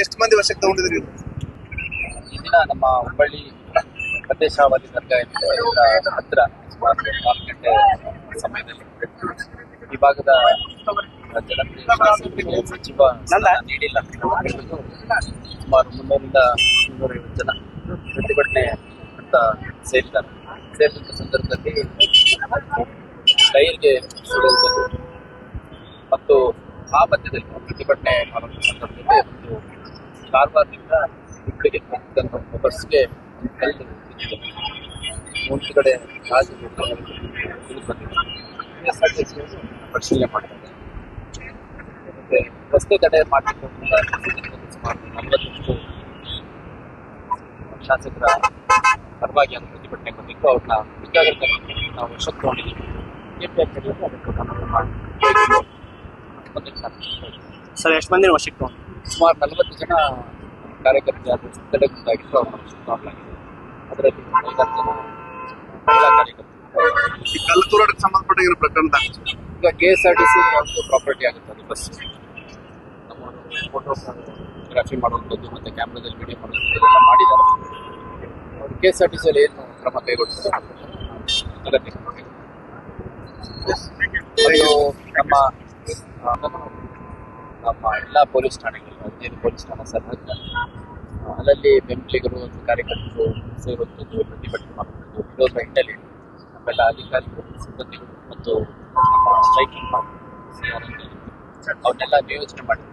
ಎಷ್ಟು ಮಂದಿ ವಶಕ್ಕೆ ತಗೊಂಡಿದ್ರಿ? ಈ ದಿನ ನಮ್ಮ ಹುಬ್ಬಳ್ಳಿ ಪ್ರದೇಶಾವಾದಿ ದರ್ಗಾ ಏನಿದೆ ಇದರ ಹತ್ತಿರ ಸುಮಾರು 4 ಗಂಟೆ ಸಮಯದಲ್ಲಿ ಈ ಭಾಗದ ಜನಪ್ರಿಯ ಶಾಸಕರಿಗೆ ಸಚಿವ ಸ್ಥಾನ ನೀಡಿಲ್ಲ ಸುಮಾರು 300ರಿಂದ 350 ಜನ ಪ್ರತಿಭಟನೆ ಅಂತ ಸೇರಿದಂಥ ಸಂದರ್ಭದಲ್ಲಿ ಟೈರ್ಗೆ ಸುಡುವುದನ್ನು ಮತ್ತು ಆ ಮಧ್ಯದಲ್ಲಿ ಪ್ರತಿಭಟನೆ ಮಾಡುವ ಸಂದರ್ಭದಲ್ಲಿ ಒಂದು ಕಾರವಾರದಿಂದ ಹುಬ್ಬಳ್ಳಿಗೆ ಹೋಗ್ತಿದ್ದಂಥ ಒಂದು ಬಸ್ಗೆ ಕಲ್ಲು ಬಿದ್ದಿದೆ. ಒಂದು ಕಡೆ ರಾಜ್ಯ ಬಂದಿದೆ. KSRTC ಪರಿಶೀಲನೆ ಮಾಡ್ತಾರೆ. ಮತ್ತೆ ರಸ್ತೆ ತಡೆ ಮಾಡಲಿಕ್ಕೆ ಸುಮಾರು 40 ಶಾಸಕರ ಪರವಾಗಿ ಅದು ಪ್ರತಿಭಟನೆ ಬಂದಿತ್ತು. ಅವ್ರನ್ನ ಮುಂಜಾಗ್ರತೆ ನಾವು ವಶಕ್ಕೆ ತಗೊಂಡಿದ್ದೀವಿ. ಸರ್, ಎಷ್ಟು ಮಂದಿ ವಶಕ್ಕೆ ತಗೊಂಡು? ಸುಮಾರು 40 ಜನ ಕಾರ್ಯಕರ್ತರು ತಡೆಗುಂದಾಗಿದ್ದು ಅವ್ರನ್ನ ವಶಕ್ಕೆ ತಗೊಳ್ಳಲಾಗಿದೆ. ಅದರಲ್ಲಿ 5 ಜನ ಮಹಿಳಾ ಕಾರ್ಯಕರ್ತರು. ಈ ಕಲ್ಲು ತೂರಾಟಕ್ಕೆ ಸಂಬಂಧಪಟ್ಟ ಪ್ರಕರಣ ಈಗ KSRTC ಒಂದು ಪ್ರಾಪರ್ಟಿ ಆಗುತ್ತೆ. ಅದು ಬಸ್ ನಮ್ಮವರು ಫೋಟೋಗ್ರಾಫಿ ಮಾಡುವಂಥದ್ದು ಮತ್ತು ಕ್ಯಾಮ್ರಾದಲ್ಲಿ ವಿಡಿಯೋ ಮಾಡುವಂಥದ್ದು ಎಲ್ಲ ಮಾಡಿದ್ದಾರೆ. ಅವರು KSRTC ಅಲ್ಲಿ ಏನು ಕ್ರಮ ಕೈಗೊಳ್ತಾರೆ ಅಗತ್ಯ ನಮ್ಮ ಎಲ್ಲ ಪೊಲೀಸ್ ಠಾಣೆಗಳು 15 ಪೊಲೀಸ್ ಠಾಣೆ ಸರ್ಹದ್ ಅಲ್ಲಲ್ಲಿ ಬೆಂಬಲಿಗರು ಮತ್ತು ಕಾರ್ಯಕರ್ತರು ಸೇರುವಂಥದ್ದು, ಪ್ರತಿಭಟನೆ ಮಾಡುವಂಥದ್ದು ಇರೋದ್ರ ಹಿನ್ನೆಲೆ ನಮ್ಮೆಲ್ಲ ಅಧಿಕಾರಿಗಳು, ಸಿಬ್ಬಂದಿಗಳು ಮತ್ತು ಸ್ಟ್ರೈಕಿಂಗ್ ಅವನ್ನೆಲ್ಲ ನಿಯೋಜನೆ ಮಾಡಿ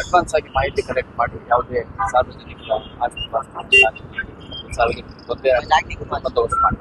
ಅಡ್ವಾನ್ಸ್ ಆಗಿ ಮಾಹಿತಿ ಕಲೆಕ್ಟ್ ಮಾಡಿ ಯಾವುದೇ ಸಾರ್ವಜನಿಕ ಆಸ್ತಿ ಪಾಸ್ತಿ ಸಾರ್ವಜನಿಕ ತೊಂದರೆ ಬಂದೋಬಸ್ತ್ ಮಾಡಿ